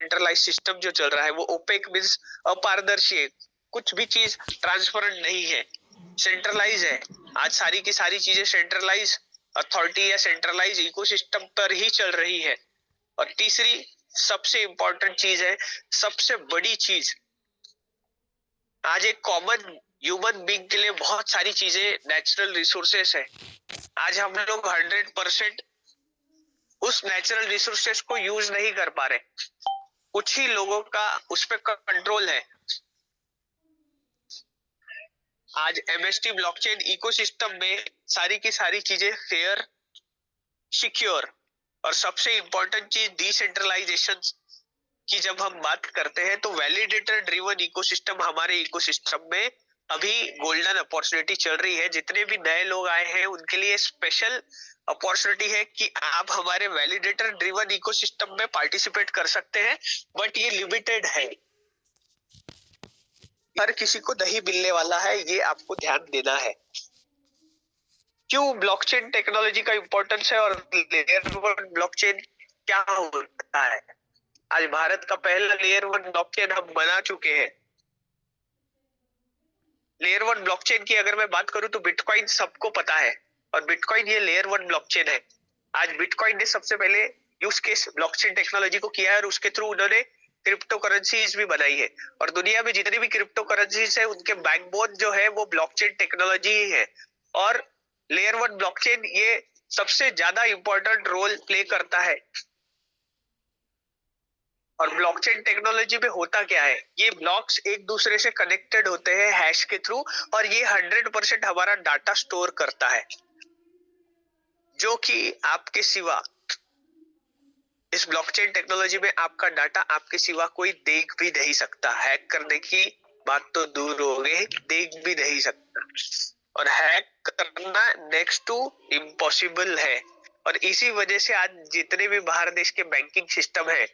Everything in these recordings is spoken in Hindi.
सेंट्रलाइज सिस्टम जो चल रहा है वो ओपेक मींस अपारदर्शी है, कुछ भी चीज ट्रांसपेरेंट नहीं है, सेंट्रलाइज है। आज सारी की सारी चीजें सेंट्रलाइज अथॉरिटी या सेंट्रलाइज इकोसिस्टम पर ही चल रही है। और तीसरी सबसे इंपॉर्टेंट चीज है, सबसे बड़ी चीज, आज एक कॉमन ह्यूमन बीइंग के लिए बहुत सारी चीजें नेचुरल रिसोर्सेस है। आज हम लोग 100% उस नेचुरल रिसोर्सेस को यूज नहीं कर पा रहे, कुछ ही लोगों का उस पर कंट्रोल है। आज एमएसटी ब्लॉकचेन इकोसिस्टम में सारी की सारी चीजें फेयर, सिक्योर और सबसे इंपॉर्टेंट चीज डिसेंट्रलाइजेशन की जब हम बात करते हैं तो वैलिडेटर ड्रिवन इकोसिस्टम हमारे इकोसिस्टम में अभी गोल्डन अपॉर्चुनिटी चल रही है। जितने भी नए लोग आए हैं उनके लिए स्पेशल अपॉर्चुनिटी है कि आप हमारे वैलिडेटर ड्रिवन इकोसिस्टम में पार्टिसिपेट कर सकते हैं, बट ये लिमिटेड है, हर किसी को नहीं मिलने वाला है, ये आपको ध्यान देना है। क्यों ब्लॉकचेन टेक्नोलॉजी का इंपॉर्टेंस है और लेयर 1 ब्लॉकचेन क्या होता है। आज भारत का पहला लेयर 1 ब्लॉकचेन हम बना चुके हैं। लेयर 1 ब्लॉकचेन की अगर मैं बात करूं तो बिटकॉइन सबको पता है और बिटकॉइन ये लेयर 1 ब्लॉकचेन है। आज बिटकॉइन ने सबसे पहले यूज केस ब्लॉकचेन टेक्नोलॉजी को किया है और उसके थ्रू उन्होंने क्रिप्टो करेंसीज भी बनाई है। और दुनिया में जितनी भी क्रिप्टो करेंसीज है उनके बैकबोन जो है वो ब्लॉकचेन टेक्नोलॉजी ही है। और लेयर 1 ब्लॉकचेन ये सबसे ज्यादा इंपॉर्टेंट रोल प्ले करता है। और ब्लॉकचेन टेक्नोलॉजी में होता क्या है, ये ब्लॉक्स एक दूसरे से कनेक्टेड होते हैं हैश के थ्रू और ये 100% हमारा डाटा स्टोर करता है, जो कि आपके सिवा इस ब्लॉकचेन टेक्नोलॉजी में आपका डाटा आपके सिवा कोई देख भी नहीं सकता। हैक करने की बात तो दूर हो गई, देख भी नहीं सकता और हैक करना नेक्स्ट टू इम्पॉसिबल है। और इसी वजह से आज जितने भी बाहर देश के बैंकिंग सिस्टम है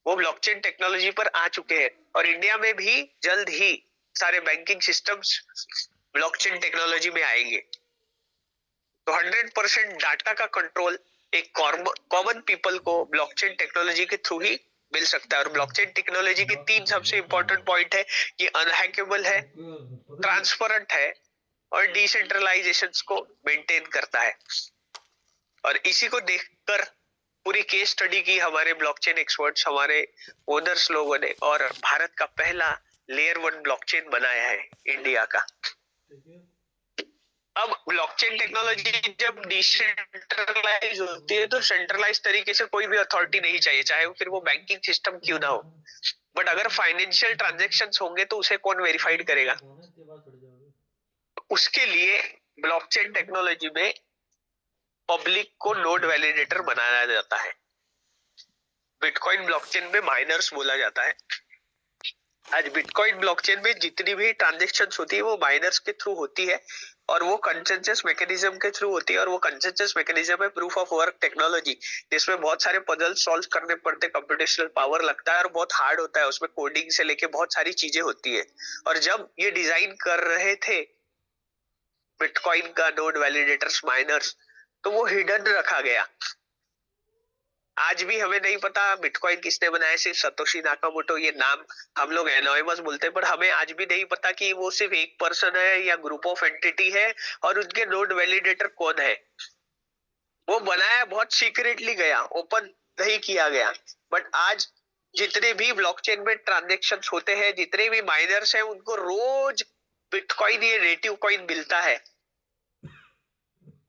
वो ब्लॉकचेन टेक्नोलॉजी पर आ चुके हैं और इंडिया में भी जल्द ही सारे बैंकिंग सिस्टम्स ब्लॉकचेन टेक्नोलॉजी में आएंगे। तो 100% डाटा का कंट्रोल एक कॉमन पीपल को ब्लॉकचेन टेक्नोलॉजी के थ्रू ही मिल सकता है। और ब्लॉकचेन टेक्नोलॉजी के 3 सबसे इंपॉर्टेंट पॉइंट है कि अनहैकेबल है, ट्रांसपेरेंट है और डिसेंट्रलाइजेशन को मेंटेन करता है। और इसी को देखकर पूरी केस स्टडी की हमारे ब्लॉकचेन एक्सपर्ट्स, हमारे ओनर्स लोगों ने और भारत का पहला लेयर 1 ब्लॉकचेन बनाया है इंडिया का। अब ब्लॉकचेन टेक्नोलॉजी जब डिसेंट्रलाइज होती है तो सेंट्रलाइज तरीके से कोई भी अथॉरिटी नहीं चाहिए, चाहे वो फिर वो बैंकिंग सिस्टम क्यों ना हो। बट अगर फाइनेंशियल ट्रांजैक्शंस होंगे तो उसे कौन वेरीफाइड करेगा। उसके लिए ब्लॉकचेन टेक्नोलॉजी में पब्लिक को नोड वैलिडेटर बनाया जाता है। बिटकॉइन ब्लॉकचेन में माइनर्स बोला जाता है। आज बिटकॉइन ब्लॉकचेन में जितनी भी ट्रांजैक्शंस होती है वो माइनर्स के थ्रू होती है और वो कंसेंसस मैकेनिज्म के थ्रू होती है। और वो कंसेंसस मैकेनिज्म है प्रूफ ऑफ वर्क टेक्नोलॉजी, जिसमें बहुत सारे पजल सॉल्व करने पड़ते, कंप्यूटेशनल पावर लगता है और बहुत हार्ड होता है, उसमें कोडिंग से लेके बहुत सारी चीजें होती है। और जब ये डिजाइन कर रहे थे बिटकॉइन का नोड वैलिडेटर्स माइनर्स, तो वो हिडन रखा गया। आज भी हमें नहीं पता बिटकॉइन किसने बनाया, सिर्फ सतोशी नाकामोटो ये नाम हम लोग एनोनिमस बोलते हैं, पर हमें आज भी नहीं पता कि वो सिर्फ एक पर्सन है या ग्रुप ऑफ एंटिटी है और उनके नोड वैलिडेटर कौन है। वो बनाया बहुत सीक्रेटली गया, ओपन नहीं किया गया। बट आज जितने भी ब्लॉकचेन में ट्रांजेक्शंस होते हैं, जितने भी माइनर्स हैं, उनको रोज बिटकॉइन ये नेटिव कॉइन मिलता है।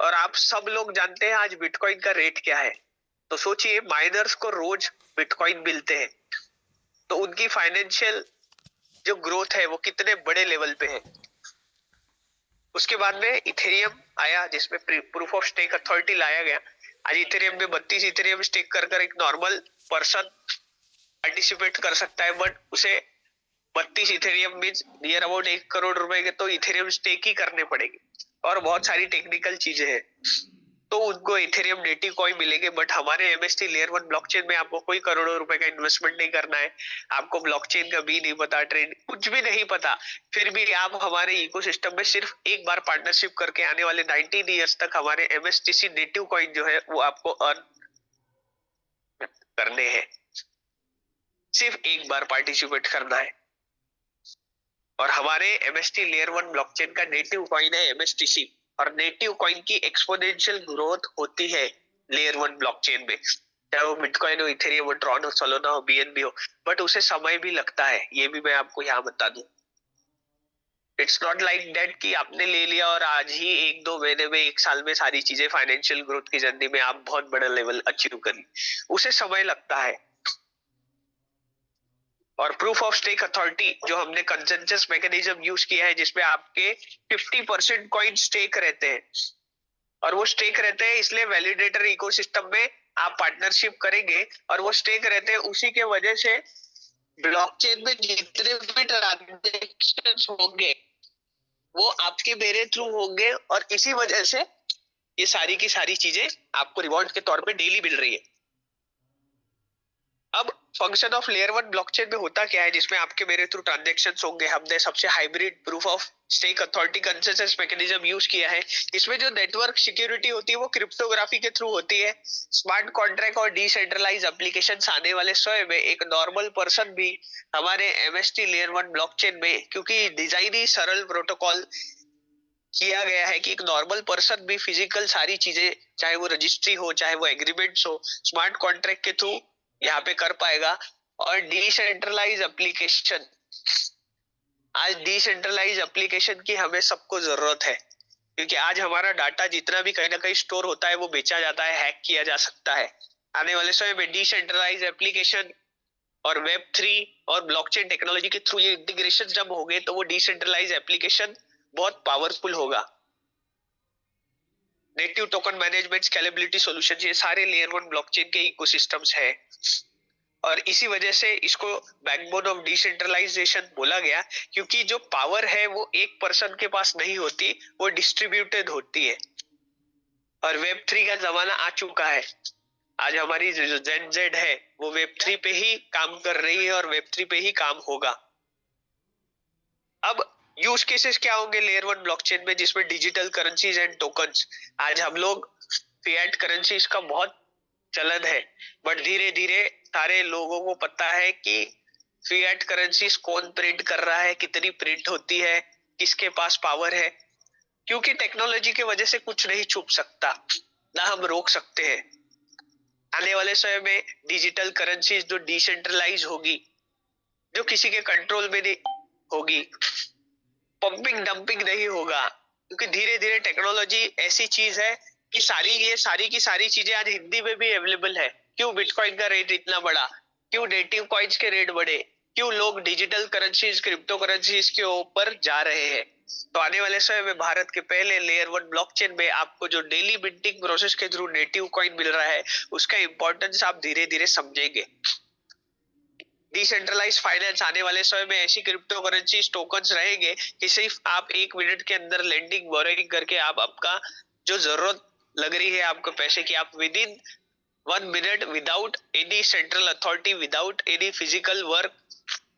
और आप सब लोग जानते हैं आज बिटकॉइन का रेट क्या है। तो सोचिए माइनर्स को रोज बिटकॉइन मिलते हैं तो उनकी फाइनेंशियल जो ग्रोथ है वो कितने बड़े लेवल पे है। उसके बाद में इथेरियम आया जिसमें प्रूफ ऑफ स्टेक अथॉरिटी लाया गया। आज इथेरियम में 32 इथेरियम स्टेक कर एक नॉर्मल पर्सन पार्टिसिपेट कर सकता है, बट उसे 32 Ethereum means near about 1 crore रुपए के तो इथेरियम स्टेक ही करने पड़ेंगे और बहुत सारी टेक्निकल चीजें हैं, तो उनको इथेरियम नेटिव कॉइन मिलेंगे। बट हमारे एमएसटी लेयर 1 ब्लॉकचेन में आपको कोई करोड़ों रुपए का इन्वेस्टमेंट नहीं करना है, आपको ब्लॉकचेन का भी नहीं पता, ट्रेड कुछ भी नहीं पता, फिर भी आप हमारे इकोसिस्टम में सिर्फ एक बार पार्टनरशिप करके आने वाले 19 ईयर्स तक हमारे एमएसटीसी नेटिव कॉइन जो है वो आपको अर्न करने हैं। सिर्फ एक बार पार्टिसिपेट करना है। और हमारे एमएसटी लेयर 1 ब्लॉकचेन का नेटिव कॉइन है एमएसटीसी, और नेटिव कॉइन की एक्सपोनेंशियल ग्रोथ होती है लेयर 1 ब्लॉकचेन में, चाहे वो बिटकॉइन हो, इथेरियम हो, ट्रॉन हो, सोलोना हो, बीएनबी हो, बट उसे समय भी लगता है, ये भी मैं आपको यहाँ बता दूं। इट्स नॉट लाइक दैट कि आपने ले लिया और आज ही 1-2 महीने में, 1 साल में सारी चीजें फाइनेंशियल ग्रोथ की जर्नी में आप बहुत बड़ा लेवल अचीव कर ली, उसे समय लगता है। और प्रूफ ऑफ स्टेक अथॉरिटी जो हमने कंसेंसस मैकेनिज्म यूज किया है, जिसमें आपके 50% कॉइन स्टेक रहते हैं, और वो स्टेक रहते हैं इसलिए वैलिडेटर इकोसिस्टम में आप पार्टनरशिप करेंगे और वो स्टेक रहते हैं, उसी के वजह से ब्लॉकचेन में जितने भी ट्रांजेक्शंस होंगे वो आपके मेरे थ्रू होंगे, और इसी वजह से ये सारी की सारी चीजें आपको रिवॉर्ड के तौर पे डेली मिल रही है। अब फंक्शन ऑफ लेयर 1 ब्लॉकचेन में होता क्या है, जिसमें आपके मेरे थ्रू ट्रांजैक्शंस होंगे। हमने सबसे hybrid proof of stake authority consensus mechanism use किया है। इसमें जो नेटवर्क सिक्योरिटी होती है वो क्रिप्टोग्राफी के थ्रू होती है। स्मार्ट कॉन्ट्रैक्ट और डिसेंट्रलाइज एप्लीकेशन आने वाले समय में एक नॉर्मल पर्सन भी हमारे एमएसटी लेयर 1 ब्लॉकचेन में, क्योंकि डिजाइन ही सरल प्रोटोकॉल किया गया है कि एक नॉर्मल पर्सन भी फिजिकल सारी चीजें, चाहे वो रजिस्ट्री हो, चाहे वो एग्रीमेंट्स हो, स्मार्ट कॉन्ट्रैक्ट के थ्रू यहाँ पे कर पाएगा। और डिसेंट्रलाइज एप्लीकेशन, आज डिसेंट्रलाइज एप्लीकेशन की हमें सबको जरूरत है, क्योंकि आज हमारा डाटा जितना भी कहीं ना कहीं स्टोर होता है वो बेचा जाता है, हैक किया जा सकता है। आने वाले समय में डिसेंट्रलाइज एप्लीकेशन और वेब 3 और ब्लॉकचेन टेक्नोलॉजी के थ्रू ये इंटीग्रेशन जब होंगे तो वो डिसेंट्रलाइज एप्लीकेशन बहुत पावरफुल होगा। Native token management, scalability solution, ये सारे लेयर 1 ब्लॉकचेन के इकोसिस्टम्स है, और इसी वजह से इसको बैकबोन ऑफ डिसेंट्रलाइजेशन बोला गया, क्योंकि जो पावर है वो एक पर्सन के पास नहीं होती, वो डिस्ट्रीब्यूटेड होती है। और वेब 3 का जमाना आ चुका है। आज हमारी जो जेड है वो वेब 3 पे ही काम कर रही है और वेब 3 पे ही काम होगा। अब यूज केसेस क्या होंगे लेयर 1 ब्लॉकचेन में, जिसमें डिजिटल करेंसीज एंड टोकन्स। आज हम लोग फिएट करेंसीज का बहुत चलन है, बट धीरे धीरे सारे लोगों को पता है कि फिएट करेंसीज कौन प्रिंट कर रहा है, कितनी प्रिंट होती है, किसके पास पावर है, क्योंकि टेक्नोलॉजी के वजह से कुछ नहीं छुप सकता, ना हम रोक सकते हैं। आने वाले समय में डिजिटल करेंसीज जो डिसेंट्रलाइज होगी, जो किसी के कंट्रोल में नहीं होगी, पंपिंग डंपिंग नहीं होगा, क्योंकि धीरे धीरे टेक्नोलॉजी ऐसी चीज है कि सारी की सारी चीजें आज हिंदी में भी अवेलेबल है। क्यों बिटकॉइन का रेट इतना बढ़ा, क्यों नेटिव कॉइन्स के रेट बढ़े, क्यों लोग डिजिटल करेंसीज, क्रिप्टो करेंसीज के ऊपर जा रहे हैं। तो आने वाले समय में भारत के पहले लेयर 1 ब्लॉकचेन में आपको जो डेली मिंटिंग प्रोसेस के थ्रू नेटिव कॉइन मिल रहा है, उसका इंपॉर्टेंस आप धीरे धीरे समझेंगे। डिसेंट्रलाइज फाइनेंस, आने वाले समय में ऐसी क्रिप्टो करेंसी टोकन्स रहेंगे कि सिर्फ आप 1 मिनट के अंदर लेंडिंग बोरोइंग करके आप आपका जो जरूरत लग रही है आपको पैसे की, आप within 1 minute, without any central authority, without any physical work,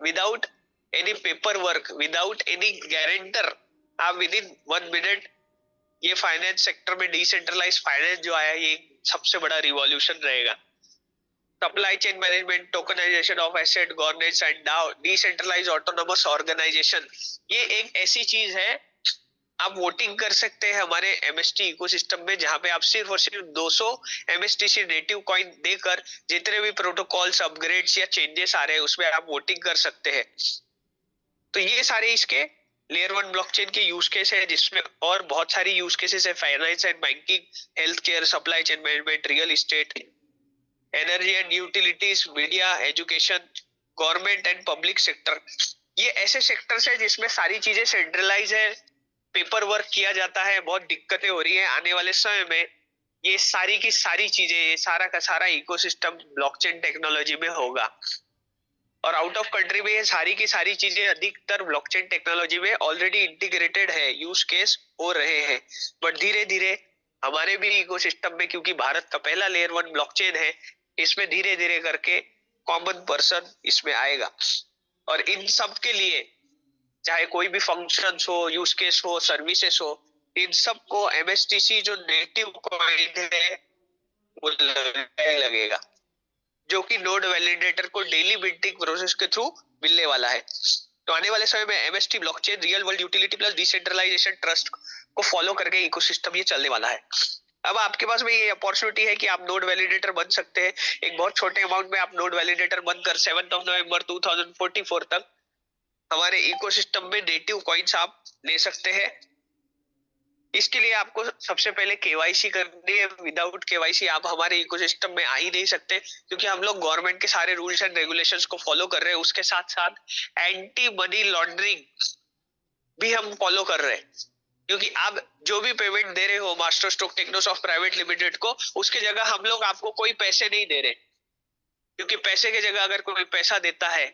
without any paper work, without any guarantor, आप विद इन 1 मिनट, ये फाइनेंस सेक्टर में डिसेंट्रलाइज फाइनेंस जो आया, ये सबसे बड़ा रिवॉल्यूशन रहेगा। Supply chain management, tokenisation of asset, governance and DAO, decentralise autonomous organisation, ये एक ऐसी चीज है, आप वोटिंग कर सकते हैं हमारे एमएसटी इकोसिस्टम में, जहां पे आप सिर्फ और सिर्फ 200 एमएसटीसी नेटिव कॉइन देकर जितने भी प्रोटोकॉल्स, अपग्रेड्स या चेंजेस आ रहे हैं उसमें आप वोटिंग कर सकते हैं। तो ये सारे इसके लेयर 1 ब्लॉकचेन के यूज केस है, जिसमें और बहुत सारी यूज केसेस है, finance and banking, health care, supply chain management, real estate, energy and utilities, media, education, government and public sector. ये ऐसे सेक्टर्स है जिसमें सारी चीजें सेंट्रलाइज है, पेपर वर्क किया जाता है, बहुत दिक्कतें हो रही है। आने वाले समय में ये सारी की सारी चीजें, ये सारा का सारा इकोसिस्टम ब्लॉकचेन टेक्नोलॉजी में होगा। और आउट ऑफ कंट्री में ये सारी की सारी चीजें अधिकतर ब्लॉकचेन टेक्नोलॉजी में ऑलरेडी इंटीग्रेटेड है, यूज केस हो रहे हैं, बट धीरे धीरे हमारे भी इकोसिस्टम में, क्योंकि भारत का पहला लेयर 1 ब्लॉकचेन है, इसमें धीरे धीरे करके कॉमन पर्सन इसमें आएगा। और इन सब के लिए चाहे कोई भी फंक्शन हो, यूज केस हो, सर्विसेस हो, इन सब को एमएसटीसी जो नेटिव कॉइन है वो लगेगा। जो कि नोड वैलिडेटर को डेली बिल्डिंग प्रोसेस के थ्रू मिलने वाला है। तो आने वाले समय में MST blockchain real world utility plus decentralisation trust को फॉलो करके इकोसिस्टम ये चलने वाला है। अब आपके पास में ये अपॉर्चुनिटी है कि आप नोड वैलिडेटर बन सकते हैं। एक बहुत छोटे अमाउंट में आप नोड वैलिडेटर बनकर 7 नवंबर 2044 तक हमारे इकोसिस्टम में नेटिव कॉइन्स आप ले सकते हैं। इसके लिए आपको सबसे पहले केवाईसी करनी है। विदाउट केवाईसी आप हमारे इकोसिस्टम में आ ही नहीं सकते, क्योंकि हम लोग गवर्नमेंट के सारे रूल्स एंड रेगुलेशंस को फॉलो कर रहे हैं। उसके साथ साथ एंटी मनी लॉन्ड्रिंग भी हम फॉलो कर रहे हैं, क्योंकि आप जो भी पेमेंट दे रहे हो मास्टर स्ट्रोक टेक्नोसॉफ्ट प्राइवेट लिमिटेड को, उसकी जगह हम लोग आपको कोई पैसे नहीं दे रहे, क्योंकि पैसे की जगह अगर कोई पैसा देता है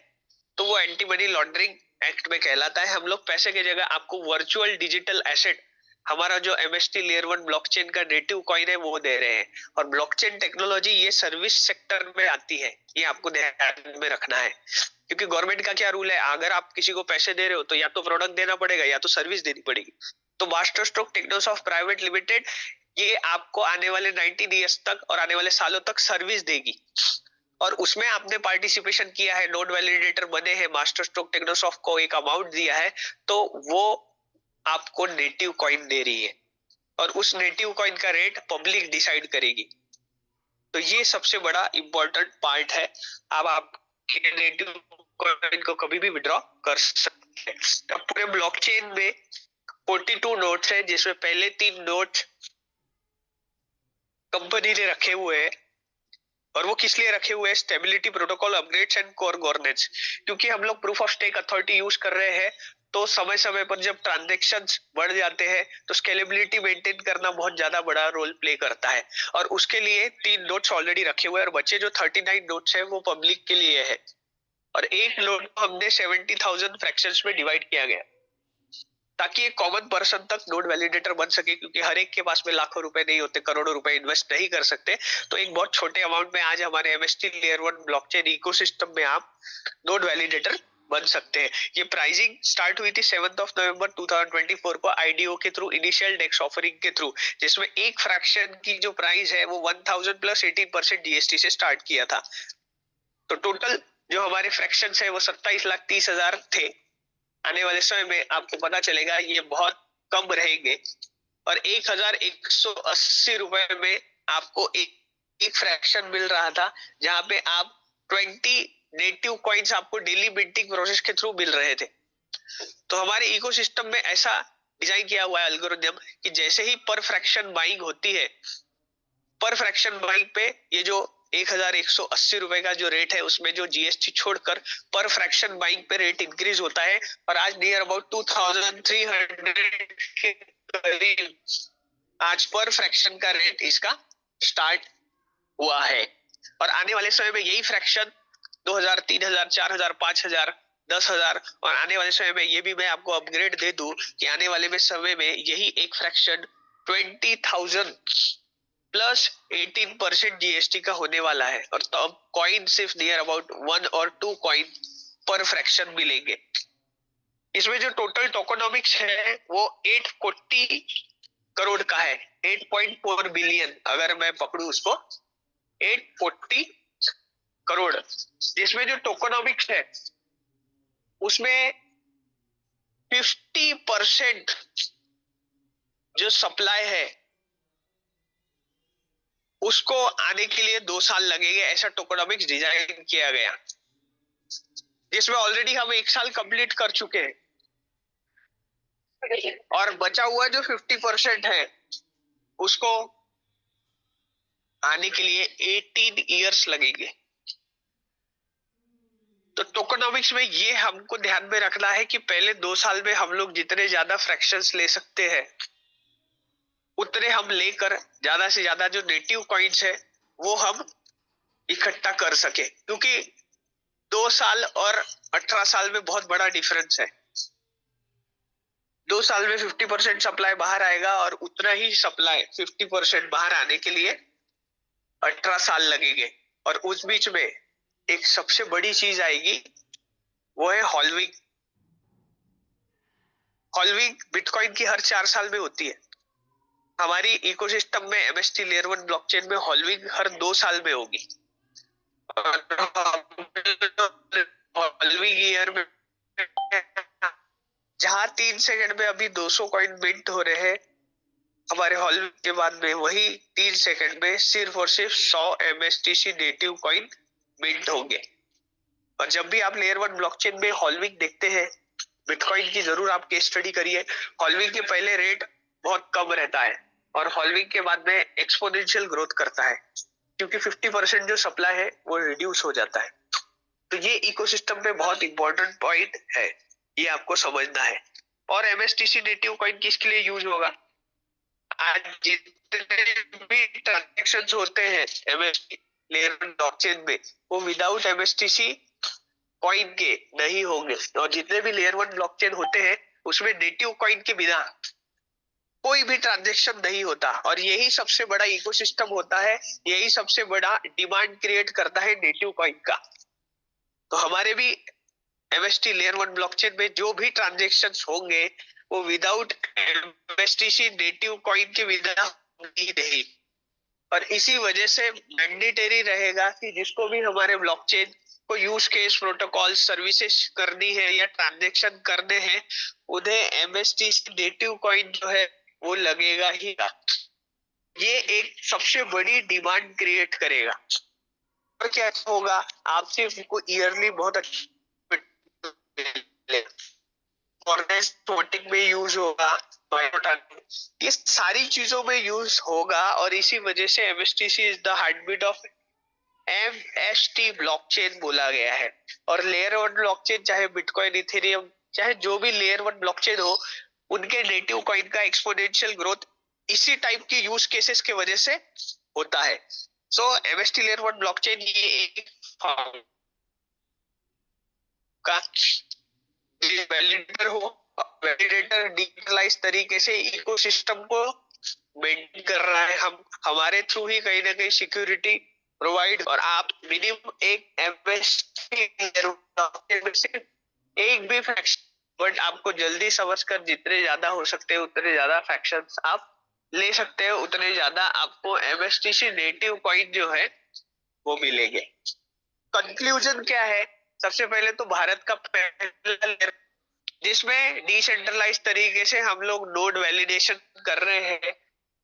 तो वो एंटी मनी लॉन्ड्रिंग एक्ट में कहलाता है। हम लोग पैसे की जगह आपको वर्चुअल डिजिटल एसेट, हमारा जो एमएसटी लेयर 1 ब्लॉकचेन का नेटिव कॉइन है वो दे रहे हैं। और ब्लॉकचेन टेक्नोलॉजी ये सर्विस सेक्टर में आती है, ये आपको ध्यान में रखना है। क्योंकि गवर्नमेंट का क्या रूल है, अगर आप किसी को पैसे दे रहे हो तो या तो प्रोडक्ट देना पड़ेगा या तो सर्विस देनी पड़ेगी। तो मास्टर स्ट्रोक टेक्नोसॉफ्ट प्राइवेट लिमिटेड ये आपको आने वाले 19 ईयर्स तक और आने वाले सालों तक सर्विस देगी। और उसमें आपने पार्टिसिपेशन किया है, नोड वैलिडेटर बने हैं, मास्टर स्ट्रोक टेक्नोसॉफ्ट को एक अमाउंट दिया है, तो वो आपको नेटिव कॉइन दे रही है और उस नेटिव कॉइन का रेट पब्लिक डिसाइड करेगी। तो ये सबसे बड़ा इंपॉर्टेंट पार्ट है। अब आप नेटिव कॉइन को कभी भी विड्रॉ कर सकते हैं। अब पूरे ब्लॉकचेन में 42 नोट्स है, जिसमें पहले 3 नोट्स कंपनी ने रखे हुए हैं। और वो किस लिए रखे हुए हैं? Stability protocol upgrades and core governance. क्योंकि हम लोग proof of stake authority use कर रहे हैं, तो समय समय पर जब ट्रांजैक्शंस बढ़ जाते हैं तो स्केलेबिलिटी मेंटेन करना बहुत ज्यादा बड़ा रोल प्ले करता है। और उसके लिए 3 नोट्स ऑलरेडी रखे हुए हैं और बचे जो 39 नोट्स है वो पब्लिक के लिए है। और एक नोट को हमने 70,000 फ्रैक्शंस में डिवाइड किया गया, ताकि एक कॉमन पर्सन तक नोड वैलिडेटर बन सके। क्योंकि हर एक के पास में लाखों रुपए नहीं होते, करोड़ों रुपए इन्वेस्ट नहीं कर सकते। तो एक बहुत छोटे अमाउंट में आज हमारे एमएसटी लेयर 1 ब्लॉकचेन इकोसिस्टम में आप नोड वैलिडेटर बन सकते हैं। ये प्राइसिंग स्टार्ट हुई थी 7 नवंबर 2024 को आईडीओ के थ्रू, इनिशियल डेक्स ऑफरिंग के थ्रू, जिसमें एक फ्रैक्शन की जो प्राइस है वो 1000 प्लस 18% जीएसटी से स्टार्ट किया था। तो टोटल जो हमारे फ्रैक्शन है वो 27,30,000 थे। आने वाले समय में आपको पता चलेगा ये बहुत कम रहेंगे और 1,180 रुपए में आपको एक फ्रैक्शन मिल रहा था, जहां पे आप 20 नेटिव कॉइन्स आपको डेली बिंटिंग प्रोसेस के थ्रू मिल रहे थे। तो हमारे इकोसिस्टम में ऐसा डिजाइन किया हुआ है एल्गोरिथम कि जैसे ही पर फ्रैक्शन बाइंग होती है, पर फ्रैक्शन बाइंग पे ये जो 1,180 रुपए का जो रेट है उसमें जो जीएसटी छोड़कर पर फ्रैक्शन बाइंग पे रेट इंक्रीज होता है। और आज नियर अबाउट 2,300 के करीब आज पर फ्रैक्शन का रेट इसका स्टार्ट हुआ है। और आने वाले समय में यही फ्रैक्शन 2,000, 3,000, 4,000, 5,000, 10,000 और आने वाले समय में ये भी मैं आपको अपग्रेड दे दूं कि आने वाले में समय में यही एक फ्रैक्शन 20,000 प्लस 18% जीएसटी का होने वाला है। और तब कॉइन सिर्फ नियर अबाउट 1 और 2 कॉइन पर फ्रैक्शन मिलेंगे। इसमें जो टोटल टोकोनॉमिक्स है वो 840 करोड़ का है, 8.4 बिलियन अगर मैं पकड़ू उसको, 840 करोड़। जिसमें जो टोकोनॉमिक्स है उसमें 50% जो सप्लाई है उसको आने के लिए 2 साल लगेंगे, ऐसा टोकोनॉमिक्स डिजाइन किया गया, जिसमें ऑलरेडी हम 1 साल कंप्लीट कर चुके हैं। और बचा हुआ जो 50% है उसको आने के लिए 18 इयर्स लगेंगे। तो टोकोनॉमिक्स में ये हमको ध्यान में रखना है कि पहले 2 साल में हम लोग जितने ज्यादा फ्रैक्शंस ले सकते हैं उतने हम लेकर ज्यादा से ज्यादा जो नेटिव कॉइन्स है वो हम इकट्ठा कर सके। क्योंकि 2 साल और 18 साल में बहुत बड़ा डिफरेंस है। 2 साल में 50% सप्लाई बाहर आएगा और उतना ही सप्लाई 50% बाहर आने के लिए 18 साल लगेंगे। और उस बीच में एक सबसे बड़ी चीज आएगी, वो है हॉल्विंग। हॉल्विंग बिटकॉइन की हर 4 साल में होती है। हमारी इकोसिस्टम में एमएसटी लेयर 1 ब्लॉकचेन में हॉल्विंग हर 2 साल में होगी। हॉलविंग ईयर में जहां 3 सेकंड में अभी 200 कॉइन मिंट हो रहे हैं, हमारे हॉलविंग के बाद में वही 3 सेकंड में सिर्फ और सिर्फ 100 MSTC नेटिव कॉइन मिंट होंगे। और जब भी आप लेयर 1 ब्लॉकचेन में हॉलविंग देखते हैं बिटकॉइन की, जरूर आप केस स्टडी करिए। हॉलविंग के पहले रेट बहुत कम रहता है और हॉलविंग के बाद में एक्सपोनेंशियल ग्रोथ करता है, क्योंकि 50% जो सप्लाई है वो रिड्यूस हो जाता है। तो ये इकोसिस्टम पे बहुत इंपॉर्टेंट पॉइंट है, ये आपको समझना है। और एमएसटीसी नेटिव कॉइन किसके लिए यूज होगा? आज जितने भी ट्रांजेक्शन होते हैं एमएसटी लेयर ब्लॉकचेन में, वो विदाउट एमएसटीसी कॉइन के नहीं होंगे। और जितने भी लेयर 1 ब्लॉकचेन होते हैं उसमें नेटिव कॉइन के बिना कोई भी ट्रांजेक्शन नहीं होता। और यही सबसे बड़ा इकोसिस्टम होता है, यही सबसे बड़ा डिमांड क्रिएट करता है नेटिव कॉइन का। तो हमारे भी एमएसटी लेयर 1 ब्लॉकचेन में जो भी ट्रांजेक्शन होंगे वो विदाउट एमएसटीसी नेटिव कॉइन के बिना नहीं। और इसी वजह से मैंडेटरी रहेगा कि जिसको भी हमारे ब्लॉकचेन को यूज केस प्रोटोकॉल सर्विसेज करनी है या ट्रांजेक्शन करने हैं, उन्हें एमएसटीसी नेटिव कॉइन जो है वो लगेगा ही। ये एक सबसे बड़ी डिमांड क्रिएट करेगा। और क्या होगा, आपसे ईयरली बहुत अच्छा वोटिंग में यूज होगा, ये सारी चीजों में यूज होगा। और इसी वजह से MSTC is the heartbeat of MST blockchain बोला गया है। और लेयर 1 ब्लॉकचेन, चाहे बिटकॉइन, इथेरियम, चाहे जो भी लेयर 1 ब्लॉकचेन हो, उनके नेटिव कॉइन का एक्सपोनेंशियल ग्रोथ इसी टाइप के यूज केसेस के वजह से होता है। सो एमएसटी लेयर 1 ब्लॉकचेन ये एक का वैलिडेटर हो, वैलिडेटर डिसेंट्रलाइज तरीके से इकोसिस्टम को मेंटेन कर रहा है। हम हमारे थ्रू ही कहीं ना कहीं सिक्योरिटी प्रोवाइड। और आप मिनिमम एक एमएसटी एक भी फ्रैक्शन, बट आपको जल्दी समझ कर जितने ज्यादा हो सकते हैं उतने ज्यादा फ्रैक्शंस आप ले सकते हैं, उतने ज्यादा आपको एमएसटीसी नेटिव कॉइन जो है वो मिलेंगे। कंक्लूजन क्या है? सबसे पहले तो भारत का पहला जिसमें डिसेंट्रलाइज तरीके से हम लोग नोड वैलिडेशन कर रहे हैं,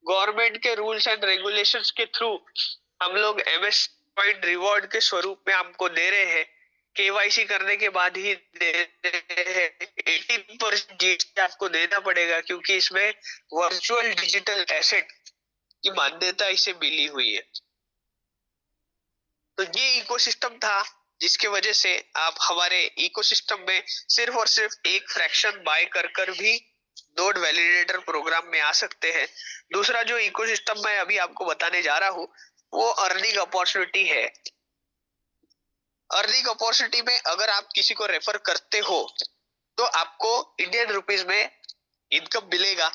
गवर्नमेंट के रूल्स एंड रेगुलेशंस के थ्रू हम लोग एमएस पॉइंट रिवॉर्ड के स्वरूप में आपको दे रहे हैं। केवाईसी करने के बाद ही दे रहे हैं। 18% जीएसटी आपको देना पड़ेगा, क्योंकि इसमें वर्चुअल डिजिटल एसेट की मान्यता इसे मिली हुई है। तो ये इकोसिस्टम था जिसके वजह से आप हमारे इकोसिस्टम में सिर्फ और सिर्फ एक फ्रैक्शन बाय कर कर भी नोड वैलिडेटर प्रोग्राम में आ सकते हैं। दूसरा जो इकोसिस्टम मैं अभी आपको बताने जा रहा हूं वो अर्निंग अपॉर्चुनिटी है। अर्निंग अपॉर्चुनिटी में अगर आप किसी को रेफर करते हो तो आपको इंडियन रुपीज में इनकम मिलेगा।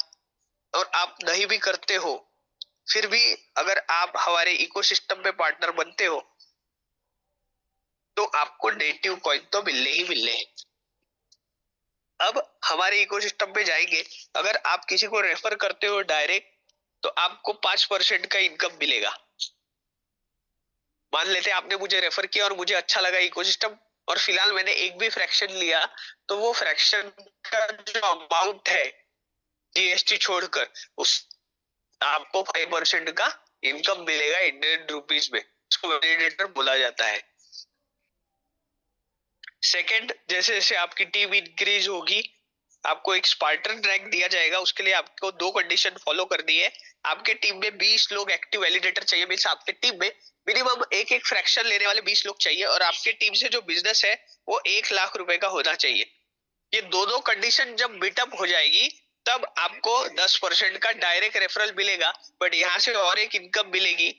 और आप नहीं भी करते हो फिर भी अगर आप हमारे इकोसिस्टम में पार्टनर बनते हो तो आपको नेटिव कॉइन तो मिलने ही मिलने हैं। अब हमारे इकोसिस्टम पे जाएंगे, अगर आप किसी को रेफर करते हो डायरेक्ट तो आपको 5% का इनकम मिलेगा। मान लेते हैं आपने मुझे रेफर किया और मुझे अच्छा लगा इकोसिस्टम और फिलहाल मैंने एक भी फ्रैक्शन लिया, तो वो फ्रैक्शन का जो अमाउंट है जीएसटी छोड़कर उस आपको 5% का इनकम मिलेगा इंडियन रुपीज में। उसको वैलिडेटर बोला जाता है। सेकंड, जैसे जैसे आपकी टीम इंक्रीज होगी आपको एक स्पार्टन रैंक दिया जाएगा। उसके लिए आपको 2 कंडीशन फॉलो करनी है। आपके टीम में 20 लोग एक्टिव वैलिडेटर चाहिए, मींस आपके टीम में मिनिमम एक एक फ्रैक्शन लेने वाले 20 लोग चाहिए। और आपके टीम से जो बिजनेस है वो 1 लाख रुपए का होना चाहिए। ये दोनों कंडीशन जब मीटअप हो जाएगी तब आपको 10% का डायरेक्ट रेफरल मिलेगा। बट यहाँ से और एक इनकम मिलेगी।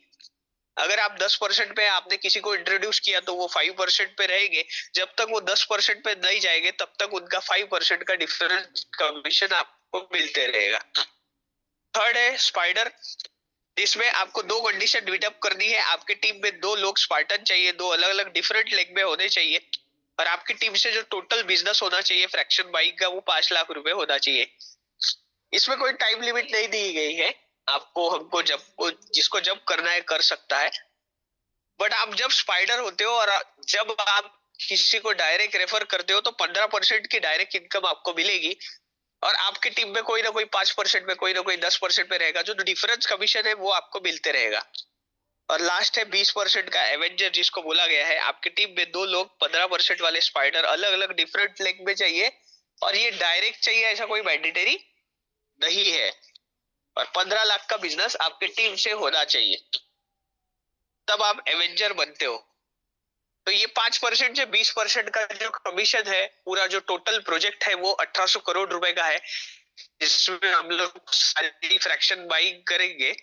अगर आप 10% पे आपने किसी को इंट्रोड्यूस किया तो वो 5% पे रहेंगे। जब तक वो 10% पे नहीं जाएंगे तब तक उनका 5% का डिफरेंस कमीशन आपको मिलते रहेगा। थर्ड है स्पाइडर, जिसमें आपको 2 कंडीशन मीटअप करनी है। आपके टीम में 2 लोग स्पार्टन चाहिए, 2 अलग अलग डिफरेंट लेग में होने चाहिए। और आपकी टीम से जो टोटल बिजनेस होना चाहिए फ्रैक्शन बाइक का वो 5 लाख रुपए होना चाहिए। इसमें कोई टाइम लिमिट नहीं दी गई है। आपको हमको जब जिसको जब करना है कर सकता है। बट आप जब स्पाइडर होते हो और जब आप किसी को डायरेक्ट रेफर करते हो तो 15% की डायरेक्ट इनकम आपको मिलेगी, और आपकी टीम में कोई ना कोई 5% में, कोई ना कोई 10% में रहेगा, जो डिफरेंस कमीशन है वो आपको मिलते रहेगा। और लास्ट है 20% का एवेंजर, जिसको बोला गया है आपकी टीम में 2 लोग 15% वाले स्पाइडर अलग अलग डिफरेंट लेग में चाहिए, और ये डायरेक्ट चाहिए ऐसा कोई मैंडेटरी नहीं है, और 15 लाख का बिजनेस आपकी टीम से होना चाहिए, तब आप एवेंजर बनते हो। तो ये 5% से 20% का जो कमीशन है, पूरा जो टोटल प्रोजेक्ट है वो 1800 करोड़ रुपए का है, जिसमें हम लोग सारी फ्रैक्शन बाइंग करेंगे।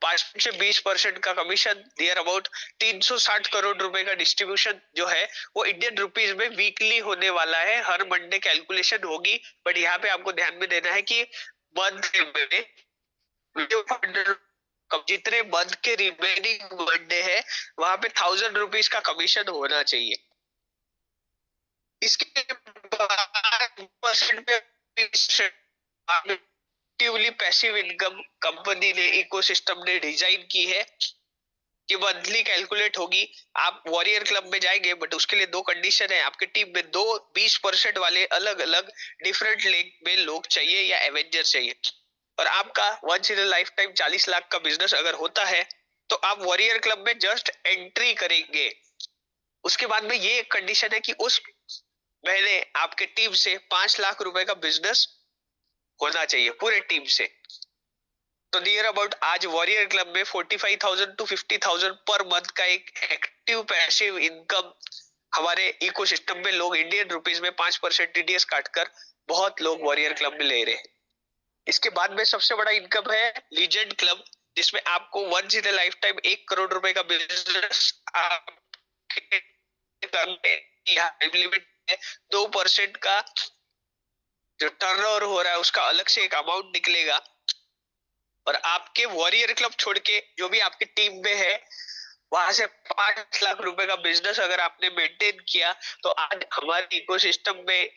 5 से 20% का कमीशन, नियर अबाउट 360 करोड़ रुपए का डिस्ट्रीब्यूशन जो है वो इंडियन रुपीज में वीकली होने वाला है, हर मंडे कैलकुलेशन होगी। बट यहाँ पे आपको ध्यान में देना है कि मंथ में जो जितने मंथ के रिमेनिंग मंडे है वहां पे 1000 रुपीज का कमीशन होना चाहिए। इसके बाद परसेंट पे एक्टिवली पैसिव इनकम कंपनी ने, इकोसिस्टम ने डिजाइन की है कि मंथली कैलकुलेट होगी। आप वॉरियर क्लब में जाएंगे, बट उसके लिए 2 कंडीशन है, आपके टीम में 2 20% वाले अलग अलग डिफरेंट लेग में लोग चाहिए या एवेंजर चाहिए, और आपका once in lifetime 40 lakh का बिजनेस अगर होता है तो आप वॉरियर क्लब में जस्ट एंट्री करेंगे। उसके बाद में ये कंडीशन है कि उस महीने आपके टीम से 5 लाख रुपए का बिजनेस होना चाहिए पूरे टीम से। तो नियर अबाउट आज वॉरियर क्लब में 45,000 टू 50,000 पर मंथ का एक एक्टिव पैसिव इनकम हमारे इकोसिस्टम में लोग इंडियन रुपीज में 5% टीडीएस काटकर बहुत लोग वॉरियर क्लब में ले रहे हैं। इसके बाद में सबसे बड़ा इनकम है लीजेंड क्लब, जिसमें आपको once in lifetime 1 crore रुपए का बिजनेस लिमिट है। 2% का जो टर्नओवर हो रहा है उसका अलग से एक अमाउंट निकलेगा, और आपके वॉरियर क्लब छोड़ के जो भी आपकी टीम में है वहां से 5 लाख रुपए का बिजनेस अगर आपने मेंटेन किया, तो आज हमारे इकोसिस्टम में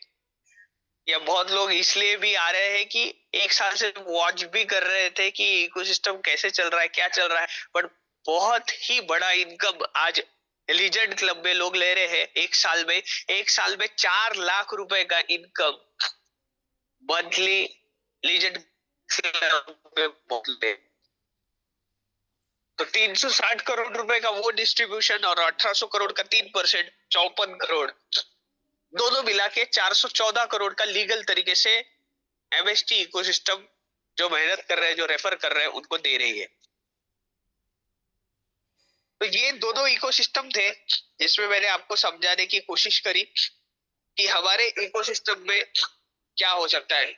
या बहुत लोग इसलिए भी आ रहे हैं कि 1 साल से वॉच भी कर रहे थे कि इकोसिस्टम कैसे चल रहा है, क्या चल रहा है, बट बहुत ही बड़ा इनकम आज लीजेंड क्लब में लोग ले रहे हैं। 1 साल में 4 लाख रुपए का इनकम मंथली लीजेंड तो 360 करोड़ रुपए का वो डिस्ट्रीब्यूशन और 1800 करोड़ का 3%, 54 करोड़, दोनों मिला के 414 करोड़ का लीगल तरीके से एमएसटी इकोसिस्टम जो मेहनत कर रहे हैं, जो रेफर कर रहे हैं, उनको दे रही है। तो ये दोनों इकोसिस्टम थे जिसमें मैंने आपको समझाने की कोशिश करी कि हमारे इकोसिस्टम में क्या हो सकता है।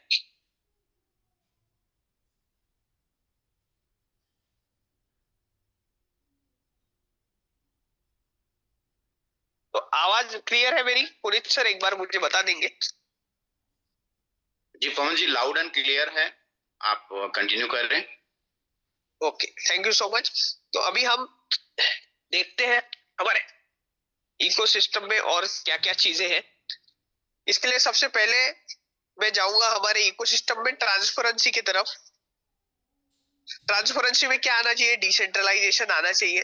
तो आवाज क्लियर है मेरी? पुनीत सर एक बार मुझे बता देंगे? जी पवन जी, लाउड एंड क्लियर है, आप कंटिन्यू कर रहे हैं। Okay, thank you so much. तो अभी हम देखते हैं हमारे इकोसिस्टम में और क्या क्या चीजें हैं। इसके लिए सबसे पहले मैं जाऊंगा हमारे इकोसिस्टम में ट्रांसपेरेंसी की तरफ। ट्रांसपेरेंसी में क्या आना चाहिए? डिसेंट्रलाइजेशन आना चाहिए।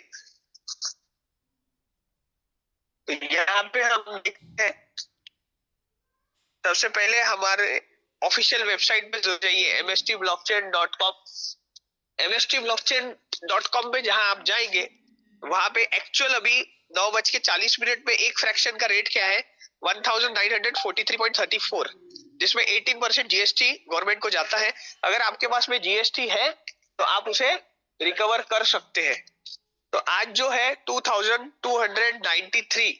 तो यहाँ पे हम देखते हैं सबसे पहले हमारे ऑफिशियल वेबसाइट पे जो जाइए mstblockchain.com। mstblockchain.com पे जहां आप जाएंगे वहां पे एक्चुअल अभी 9:40 में एक फ्रैक्शन का रेट क्या है? 1943.34, जिसमें 18% जीएसटी गवर्नमेंट को जाता है। अगर आपके पास में जीएसटी है तो आप उसे रिकवर कर सकते हैं। तो आज जो है 2293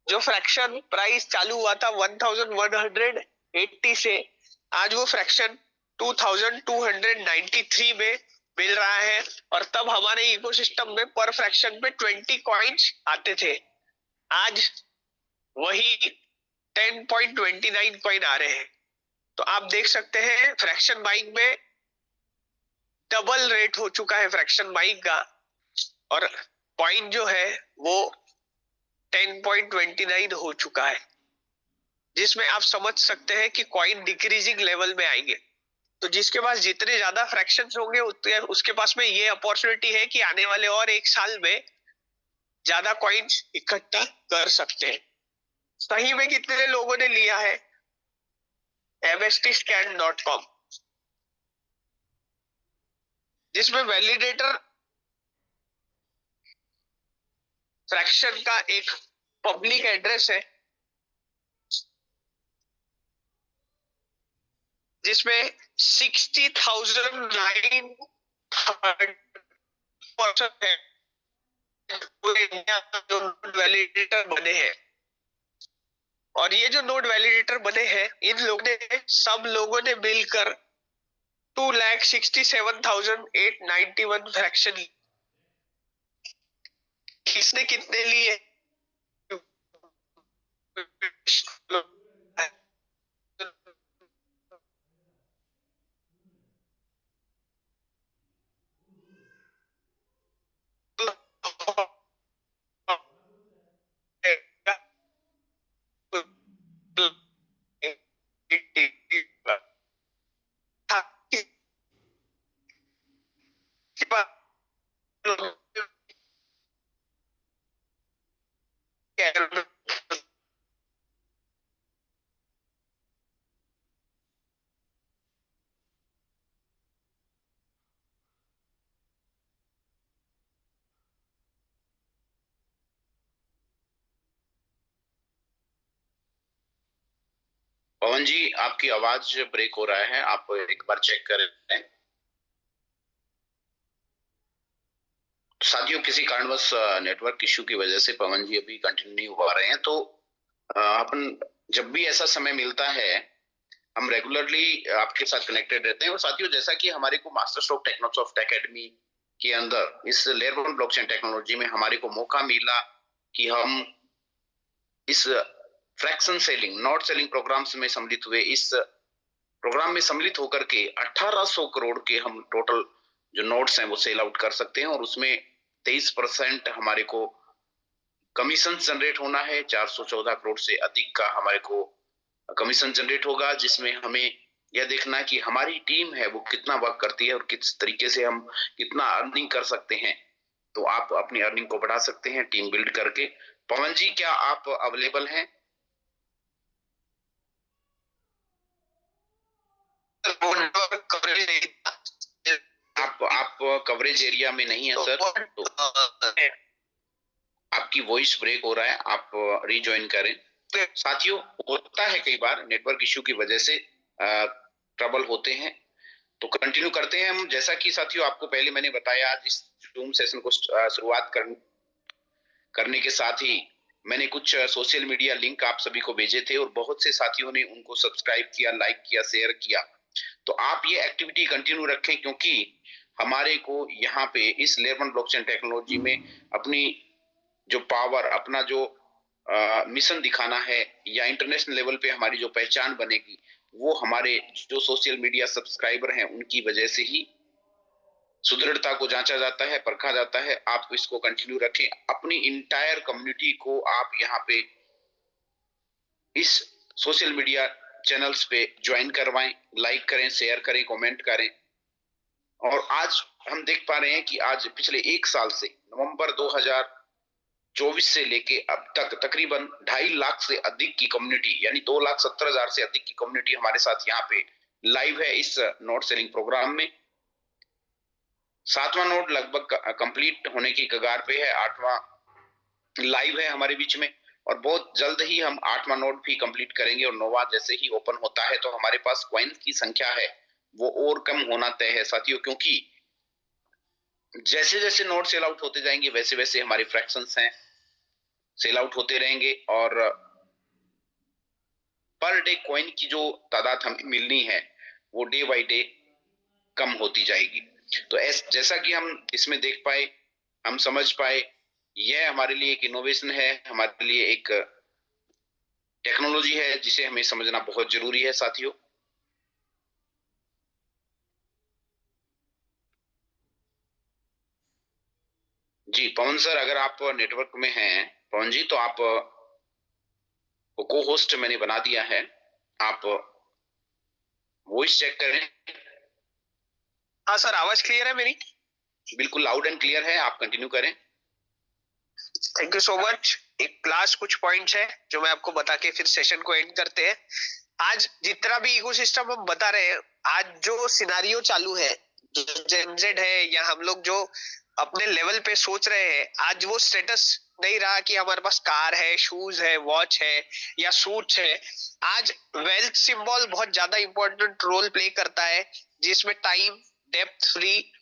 जो फ्रैक्शन प्राइस चालू हुआ था 1180 से, आज वो फ्रैक्शन 2293 में मिल रहा है। और तब हमारे इकोसिस्टम में पर फ्रैक्शन पे 20 कॉइन्स आते थे, आज वही 10.29 कॉइन आ रहे हैं। तो आप देख सकते हैं फ्रैक्शन बाइंग में डबल रेट हो चुका है फ्रैक्शन बाइंग का, और कॉइन जो है वो 10.29 हो चुका है, जिसमें आप समझ सकते हैं कि कॉइन डिक्रीजिंग लेवल में आएंगे। तो जिसके पास जितने ज्यादा फ्रैक्शंस होंगे उतने उसके पास में ये अपॉर्चुनिटी है कि आने वाले और एक साल में ज्यादा कॉइन्स इकट्ठा कर सकते हैं। सही में कितने लोगों ने लिया है? mstscan.com, जिसमें वैलिडेटर फ्रैक्शन का एक पब्लिक एड्रेस है, जिसमें 60,930 है पूरे इंडिया में जो नोड वैलिडेटर बने हैं। और ये जो नोड वैलिडेटर बने हैं, इन लोगों ने सब लोगों ने मिलकर 2,67,891 फ्रैक्शन। किसने कितने लिए? पवन जी, आपकी आवाज ब्रेक हो रहा है, आप एक बार चेक करें। साथियों, किसी कारणवश नेटवर्क इश्यू की वजह से पवन जी अभी कंटिन्यू नहीं हो पा रहे हैं। तो अपन जब भी ऐसा समय मिलता है हम रेगुलरली आपके साथ कनेक्टेड रहते हैं। और साथियों, जैसा कि हमारे को मास्टर स्ट्रोक टेक्नोसॉफ्ट एकेडमी के अंदर इस लेयर 1 ब्लॉकचेन टेक्नोलॉजी में हमारे को मौका मिला कि हम इस fraction selling note selling programmes में सम्मिलित हुए। इस प्रोग्राम में सम्मिलित होकर के 1800 करोड़ के हम टोटल जो नोट्स हैं वो सेल आउट कर सकते हैं। और उसमें 23% हमारे को कमीशन जनरेट होना है। 414 करोड़ से अधिक का हमारे को कमीशन जनरेट होगा, जिसमें हमें यह देखना है कि हमारी टीम है वो कितना वर्क करती है और किस तरीके से हम कितना अर्निंग कर सकते हैं। तो आप अपनी अर्निंग को बढ़ा सकते हैं टीम बिल्ड करके। पवन जी, क्या आप अवेलेबल हैं? आप कवरेज एरिया में नहीं है सर, तो आपकी वॉइस ब्रेक हो रहा है, आप रीजॉइन करें। साथियों, होता है कई बार नेटवर्क इश्यू की वजह से ट्रबल होते हैं। तो कंटिन्यू करते हैं हम। जैसा कि साथियों आपको पहले मैंने बताया, आज इस जूम सेशन को शुरुआत करने के साथ ही मैंने कुछ सोशल मीडिया लिंक आप सभी को भेजे थे और बहुत से साथियों ने उनको सब्सक्राइब किया, लाइक किया, शेयर किया। तो आप ये एक्टिविटी कंटिन्यू रखें, क्योंकि हमारे को यहाँ पे इस लेयर 1 ब्लॉकचेन टेक्नोलॉजी में अपनी जो पावर, अपना जो मिशन दिखाना है या इंटरनेशनल लेवल पे हमारी जो पहचान बनेगी, वो हमारे जो सोशल मीडिया सब्सक्राइबर हैं उनकी वजह से ही सुदृढ़ता को जांचा जाता है, परखा जाता है। आप इसको कंटिन्यू रखें। अपनी इंटायर कम्युनिटी को आप यहाँ पे इस सोशल मीडिया चैनल्स पे ज्वाइन करवाएं, लाइक करें, शेयर करें, कमेंट करें। और आज हम देख पा रहे हैं कि आज पिछले एक साल से नवंबर 2024 से लेके अब तक तकरीबन 2.5 लाख से अधिक की कम्युनिटी, यानी 2,70,000 से अधिक की कम्युनिटी हमारे साथ यहाँ पे लाइव है इस नोट सेलिंग प्रोग्राम में। 7वां नोड लगभग कंप्लीट होने की कगार पे है, 8वां लाइव है हमारे बीच में। और बहुत जल्द ही हम 8वां नोड भी कंप्लीट करेंगे और 9वां जैसे ही ओपन होता है तो हमारे पास कॉइन्स की संख्या है वो और कम होना तय है साथियों, क्योंकि जैसे जैसे नोड सेल आउट होते जाएंगे वैसे वैसे हमारे फ्रैक्शंस हैं सेल आउट होते रहेंगे और पर डे कॉइन की जो तादाद हमें मिलनी है वो डे बाय डे कम होती जाएगी। तो जैसा कि हम इसमें देख पाए, हम समझ पाए, यह हमारे लिए एक इनोवेशन है, हमारे लिए एक टेक्नोलॉजी है जिसे हमें समझना बहुत जरूरी है साथियों। जी पवन सर, अगर आप नेटवर्क में हैं पवन जी, तो आप को होस्ट मैंने बना दिया है, आप वॉइस चेक करें। हाँ सर, आवाज क्लियर है मेरी? बिल्कुल लाउड एंड क्लियर है, आप कंटिन्यू करें। Thank you so much. एक क्लास कुछ पॉइंट्स है जो मैं आपको बता के फिर सेशन को एंड करते हैं। आज जितना भी इकोसिस्टम हम बता रहे हैं, आज जो सिनारियो चालू है, जो जेनजेड है, या हम लोग जो अपने लेवल पे सोच रहे हैं, आज वो स्टेटस नहीं रहा कि हमारे पास कार है, शूज है, वॉच है या सूट्स है। आज वेल्थ सिंबल बहुत ज्यादा इंपॉर्टेंट रोल प्ले करता है, जिसमें टाइम, डेप्थ फ्री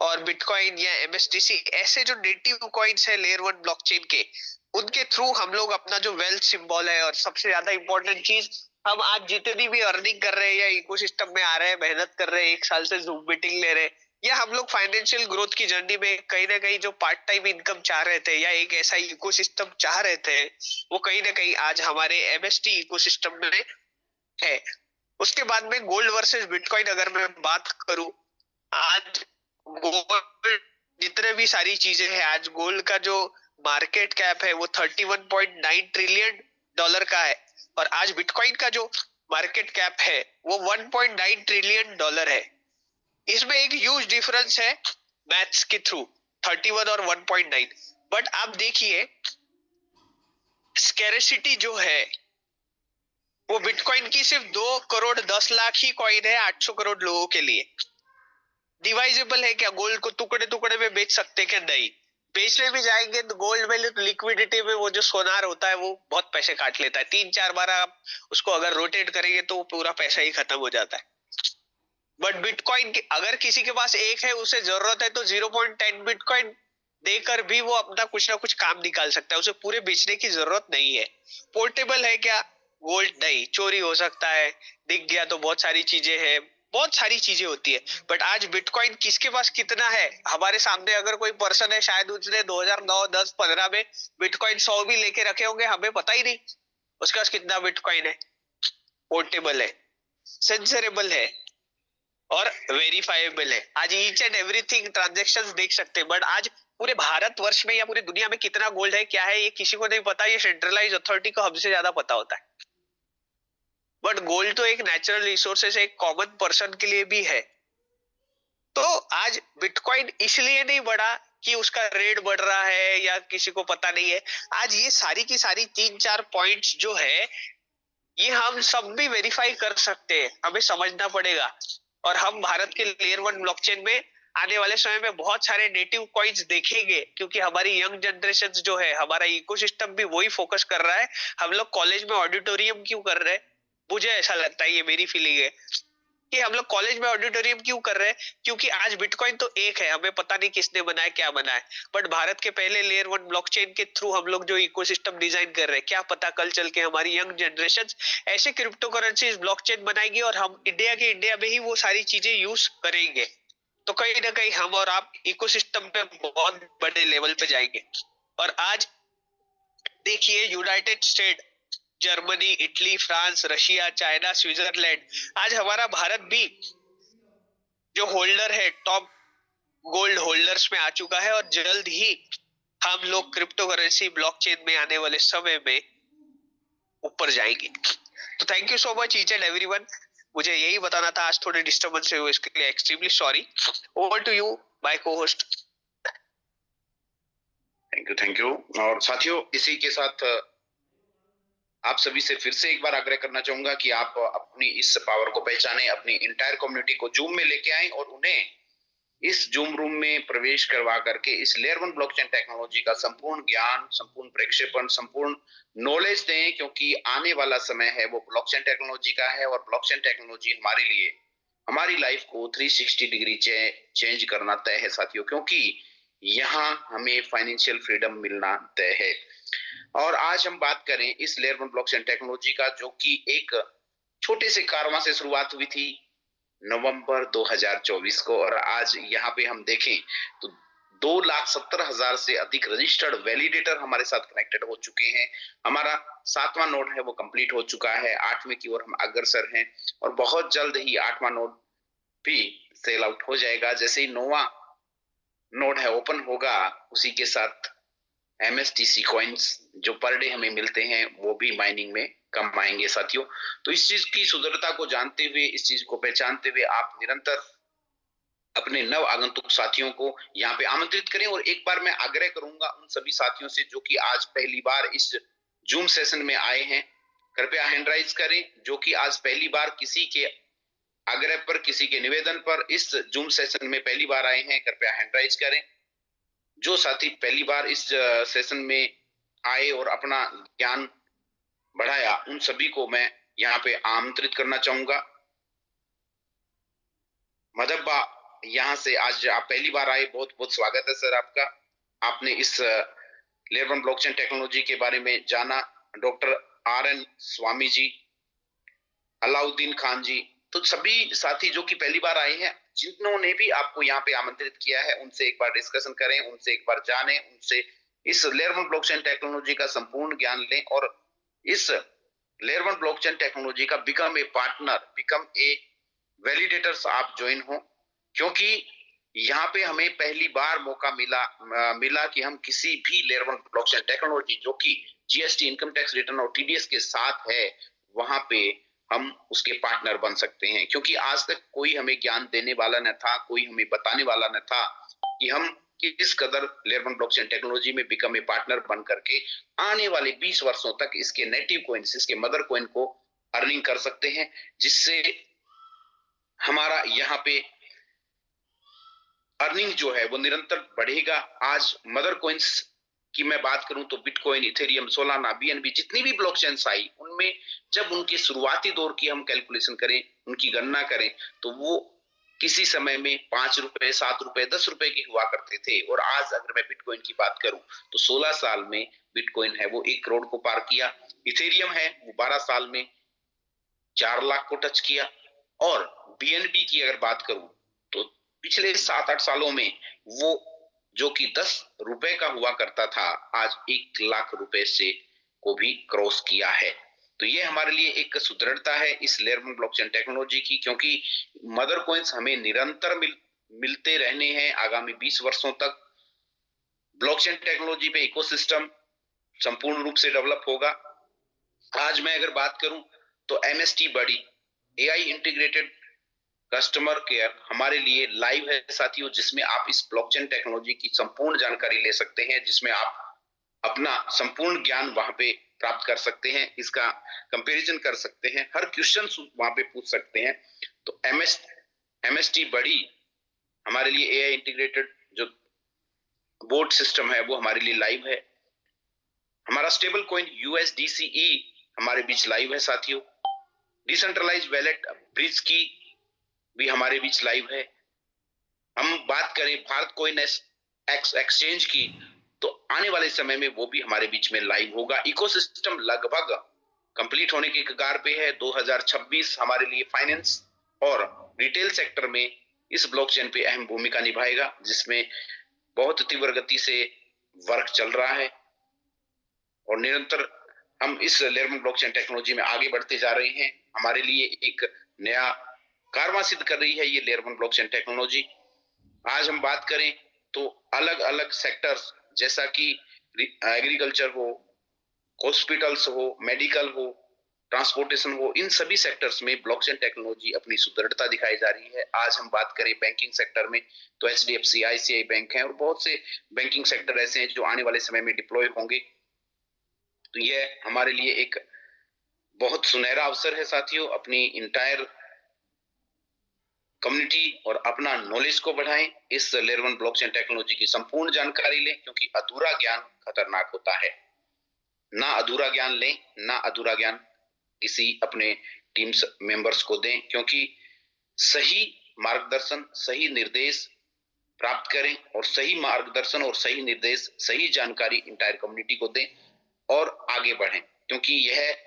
और बिटकॉइन या एमएसटीसी ऐसे जो नेटिव कॉइन्स है लेयर 1 ब्लॉकचेन के, उनके थ्रू हम लोग अपना जो वेल्थ सिंबल है, और सबसे ज्यादा इंपॉर्टेंट चीज, हम आज जितनी भी अर्निंग कर रहे हैं या इकोसिस्टम में आ रहे हैं, मेहनत कर रहे हैं, एक साल से जूम मीटिंग ले रहे हैं, या हम लोग फाइनेंशियल ग्रोथ की जर्नी में कहीं ना कहीं जो पार्ट टाइम इनकम चाह रहे थे या एक ऐसा इकोसिस्टम चाह रहे थे, वो कहीं ना कहीं आज हमारे एमएसटी इकोसिस्टम में है। उसके बाद में गोल्ड वर्सेस बिटकॉइन अगर मैं बात करूं, आज गोल्ड, जितने भी सारी चीजें हैं, आज गोल्ड का जो मार्केट कैप है वो 31.9 ट्रिलियन डॉलर का है, और आज बिटकॉइन का जो मार्केट कैप है वो 1.9 ट्रिलियन डॉलर है। इसमें एक ह्यूज डिफरेंस है मैथ्स के थ्रू, 31 और 1.9। बट आप देखिए, स्कैरिसिटी जो है वो बिटकॉइन की सिर्फ 2 करोड़ 10 लाख ही कॉइन है 800 करोड़ लोगों के लिए। डिवाइजेबल है क्या? गोल्ड को टुकड़े टुकड़े में बेच सकते क्या? नहीं। बेचने भी जाएंगे तो गोल्ड में लिक्विडिटी में वो जो सोनार होता है वो बहुत पैसे काट लेता है, 3-4 बार आप उसको अगर रोटेट करेंगे तो पूरा पैसा ही खत्म हो जाता है। बट बिटकॉइन अगर किसी के पास एक है, उसे जरूरत है, तो 0.10 बिटकॉइन देकर भी वो अपना कुछ ना कुछ काम निकाल सकता है, उसे पूरे बेचने की जरूरत नहीं है। पोर्टेबल है क्या? गोल्ड नहीं, चोरी हो सकता है, दिख गया तो बहुत सारी चीजें हैं, बहुत सारी चीजें होती है। बट आज बिटकॉइन किसके पास कितना है? हमारे सामने अगर कोई पर्सन है, शायद उसने 2009, 10, 15 में बिटकॉइन 100 भी लेके रखे होंगे, हमें पता ही नहीं उसके पास कितना बिटकॉइन है। पोर्टेबल है, सेंसरेबल है और वेरीफाइबल है। आज ईच एंड एवरीथिंग ट्रांजेक्शंस देख सकते हैं। बट आज पूरे भारतवर्ष में या पूरी दुनिया में कितना गोल्ड है, क्या है, ये किसी को नहीं पता। ये सेंट्रलाइज अथॉरिटी को हमसे ज्यादा पता होता है। बट गोल्ड तो एक नेचुरल रिसोर्सेस एक कॉमन पर्सन के लिए भी है। तो आज बिटकॉइन इसलिए नहीं बढ़ा कि उसका रेट बढ़ रहा है या किसी को पता नहीं है। आज ये सारी की सारी 3-4 पॉइंट्स जो है, ये हम सब भी वेरीफाई कर सकते हैं, हमें समझना पड़ेगा। और हम भारत के लेयर 1 ब्लॉकचेन में आने वाले समय में बहुत सारे नेटिव कॉइन्स देखेंगे, क्योंकि हमारी यंग जनरेशन जो है, हमारा इकोसिस्टम भी वही फोकस कर रहा है। हम लोग कॉलेज में ऑडिटोरियम क्यों कर रहे हैं? मुझे ऐसा लगता है, ये मेरी फीलिंग है कि हम लोग कॉलेज में ऑडिटोरियम क्यों कर रहे हैं, क्योंकि आज बिटकॉइन तो एक है, हमें पता नहीं किसने बनाया, क्या बनाया। बट भारत के पहले लेयर 1 ब्लॉकचेन के थ्रू हम लोग जो इकोसिस्टम डिजाइन कर रहे हैं, क्या पता कल चल के हमारी यंग जनरेशन ऐसे क्रिप्टो करेंसीज ब्लॉकचेन बनाएगी और हम इंडिया में ही वो सारी चीजें यूज करेंगे। तो कहीं ना कहीं हम और आप इकोसिस्टम पे बहुत बड़े लेवल पे जाएंगे। और आज देखिए, United state, Germany, Italy, France, Russia, China, Switzerland, आज हमारा भारत भी जो होल्डर है, टॉप गोल्ड होल्डर्स में आ चुका है, और जल्द ही हम लोग क्रिप्टो करेंसी ब्लॉकचेन में आने वाले समय में ऊपर जाएंगे। तो thank you so much each and everyone. मुझे यही बताना था, आज थोड़े डिस्टर्बेंस हुए, इसके लिए extremely sorry. Over to you my co-host. Thank you. और साथियों, इसी के साथ आप सभी से फिर से एक बार आग्रह करना चाहूंगा कि आप अपनी इस पावर को पहचाने, अपनी इंटायर कम्युनिटी को जूम में लेके आए और उन्हें इस जूम रूम में प्रवेश करवा करके इस लेयर 1 ब्लॉकचेन टेक्नोलॉजी का संपूर्ण ज्ञान, संपूर्ण प्रेक्षेपण, संपूर्ण नॉलेज दें, क्योंकि आने वाला समय है वो ब्लॉकचेन टेक्नोलॉजी का है। और ब्लॉकचेन टेक्नोलॉजी हमारे लिए हमारी लाइफ को 360 डिग्री चेंज करना तय है साथियों, क्योंकि यहाँ हमें फाइनेंशियल फ्रीडम मिलना तय है। और आज हम बात करें इस लेयर 1 ब्लॉकचेन टेक्नोलॉजी का, जो कि एक छोटे से कारवां से शुरुआत हुई थी नवंबर 2024 को, और आज यहाँ पे हम देखें तो 2,70,000 से अधिक रजिस्टर्ड वैलिडेटर हमारे साथ कनेक्टेड हो चुके हैं। हमारा 7वां नोड है वो कंप्लीट हो चुका है, 8वें की ओर हम अग्रसर हैं, और बहुत जल्द ही 8वां नोड भी सेल आउट हो जाएगा। जैसे ही 9वां नोड है ओपन होगा, उसी के साथ MSTC कॉइन्स जो पर डे हमें मिलते हैं वो भी माइनिंग में कम आएंगे साथियों। तो इस चीज की सुंदरता को जानते हुए, इस चीज को पहचानते हुए आप निरंतर अपने नव आगंतुक साथियों को यहाँ पे आमंत्रित करें। और एक बार मैं आग्रह करूंगा उन सभी साथियों से जो कि आज पहली बार इस जूम सेशन में आए हैं, कृपया हैंड राइज करें। जो कि आज पहली बार किसी के आग्रह पर, किसी के निवेदन पर इस जूम सेशन में पहली बार आए हैं, कृपया हैंड राइज करें। जो साथी पहली बार इस सेशन में आए और अपना ज्ञान बढ़ाया, उन सभी को मैं यहाँ पे आमंत्रित करना चाहूंगा। मधब्बा, यहाँ से आज आप पहली बार आए, बहुत बहुत स्वागत है सर आपका। आपने इस लेयर 1 ब्लॉकचेन टेक्नोलॉजी के बारे में जाना। डॉक्टर RN स्वामी जी, अलाउद्दीन खान जी, तो सभी साथी जो कि पहली बार आए हैं, जिन्होंने भी आपको यहाँ पे आमंत्रित किया है, उनसे एक बार डिस्कशन करें, उनसे एक बार जानें, उनसे इस लेयर 1 ब्लॉकचेन टेक्नोलॉजी का संपूर्ण ज्ञान लें और इस लेयर 1 ब्लॉकचेन टेक्नोलॉजी का become a partner, become a validators आप ज्वाइन हो। क्योंकि यहाँ पे हमें पहली बार मौका मिला कि हम किसी भी लेयर 1 ब्लॉकचेन टेक्नोलॉजी जो कि GST, इनकम टैक्स रिटर्न और TDS के साथ है, वहां पे हम उसके पार्टनर बन सकते हैं। क्योंकि आज तक कोई हमें ज्ञान देने वाला न था, कोई हमें बताने वाला न था कि हम किस कदर लेयर 1 ब्लॉकचेन टेक्नोलॉजी में बिकम ए पार्टनर बन करके आने वाले 20 वर्षों तक इसके नेटिव कॉइन्स, इसके मदर कॉइन को अर्निंग कर सकते हैं, जिससे हमारा यहाँ पे अर्निंग जो है वो निरंतर बढ़ेगा। आज मदर कॉइन्स की मैं बात करूं तो बिटकॉइन, इथेरियम, सोलाना, BNB, जितनी भी ब्लॉकचेन्स आई, उनमें जब उनके शुरुआती दौर की हम कैलकुलेशन करें, उनकी गणना करें, तो वो किसी समय में 5 रुपए, 7 रुपए, 10 रुपए की हुआ करते थे। और आज अगर मैं बिटकॉइन की बात करूं तो 16 साल में बिटकॉइन है वो 1 करोड़ को पार किया। इथेरियम है वो 12 साल में 4 लाख को टच किया। और BNB की अगर बात करूं तो पिछले 7-8 सालों में वो जो कि 10 रुपए का हुआ करता था, आज 1 लाख रुपए से को भी क्रॉस किया है। तो ये हमारे लिए एक सुदृढ़ता है इस लेयर 1 ब्लॉकचेन टेक्नोलॉजी की, क्योंकि मदर कॉइन्स हमें निरंतर मिलते रहने हैं आगामी 20 वर्षों तक। ब्लॉकचेन टेक्नोलॉजी पे इकोसिस्टम संपूर्ण रूप से डेवलप होगा। आज मैं अगर बात करूं तो MST बड़ी AI इंटीग्रेटेड कस्टमर केयर हमारे लिए लाइव है साथियों, जिसमें आप इस ब्लॉकचेन टेक्नोलॉजी की संपूर्ण जानकारी ले सकते हैं, जिसमें आप अपना संपूर्ण ज्ञान वहां पे प्राप्त कर सकते हैं, इसका कंपैरिजन कर सकते हैं, हर क्वेश्चन वहां पे पूछ सकते हैं। तो MST बड़ी हमारे लिए AI इंटीग्रेटेड जो बोर्ड सिस्टम है वो हमारे लिए लाइव है। हमारा स्टेबल कॉइन USDCE हमारे बीच लाइव है साथियों। डिसेंट्रलाइज वैलेट ब्रिज की भी हमारे बीच लाइव है। हम बात करें भारत कॉइन एक्सचेंज की, तो आने वाले समय में वो भी हमारे बीच में लाइव होगा। इकोसिस्टम लगभग कंप्लीट होने के कगार पे है। 2026 हमारे लिए फाइनेंस और रिटेल सेक्टर में इस ब्लॉकचेन पे अहम भूमिका निभाएगा, जिसमें बहुत तीव्र गति से वर्क चल रहा है और निरंतर हम इस लेयर 1 ब्लॉकचेन टेक्नोलॉजी में आगे बढ़ते जा रहे हैं। हमारे लिए एक नया कारवां सिद्ध कर रही है ये लेयर 1 ब्लॉकचेन टेक्नोलॉजी। आज हम बात करें तो अलग अलग सेक्टर्स, जैसा कि एग्रीकल्चर हो, हॉस्पिटल्स हो, मेडिकल हो, ट्रांसपोर्टेशन हो, इन सभी सेक्टर्स में ब्लॉकचेन टेक्नोलॉजी अपनी सुदृढ़ता दिखाई जा रही है। आज हम बात करें बैंकिंग सेक्टर में तो HDFC, ICICI बैंक हैं और बहुत से बैंकिंग सेक्टर ऐसे हैं जो आने वाले समय में डिप्लॉय होंगे। तो यह हमारे लिए एक बहुत सुनहरा अवसर है साथियों। अपनी इंटायर कम्युनिटी और अपना नॉलेज को बढ़ाएं, इस लेयर 1 ब्लॉकचेन टेक्नोलॉजी की संपूर्ण जानकारी लें, क्योंकि अधूरा ज्ञान खतरनाक होता है। ना अधूरा ज्ञान लें, ना अधूरा ज्ञान किसी अपने टीम्स मेंबर्स को दें, क्योंकि सही मार्गदर्शन, सही निर्देश प्राप्त करें और सही मार्गदर्शन और सही निर्देश, सही जानकारी इंटायर कम्युनिटी को दें और आगे बढ़ें, क्योंकि यह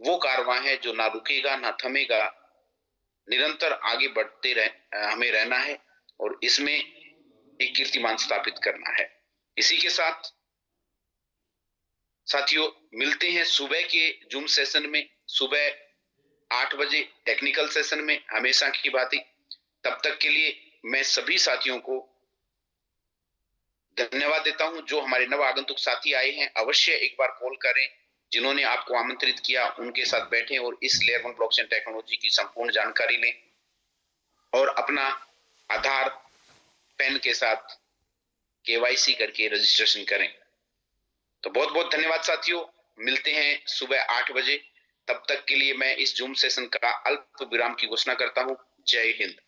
वो कारवां है जो ना रुकेगा ना थमेगा, निरंतर आगे बढ़ते हमें रहना है और इसमें एक कीर्तिमान स्थापित करना है। इसी के साथ साथियों मिलते हैं सुबह के जूम सेशन में, सुबह 8 बजे टेक्निकल सेशन में, हमेशा की बात ही। तब तक के लिए मैं सभी साथियों को धन्यवाद देता हूं। जो हमारे नव आगंतुक साथी आए हैं, अवश्य एक बार कॉल करें। जिन्होंने आपको आमंत्रित किया उनके साथ बैठें और इस लेयर 1 ब्लॉकचेन टेक्नोलॉजी की संपूर्ण जानकारी लें और अपना आधार पेन के साथ केवाईसी करके रजिस्ट्रेशन करें। तो बहुत बहुत धन्यवाद साथियों, मिलते हैं सुबह 8 बजे। तब तक के लिए मैं इस जूम सेशन का अल्प विराम की घोषणा करता हूं। जय हिंद।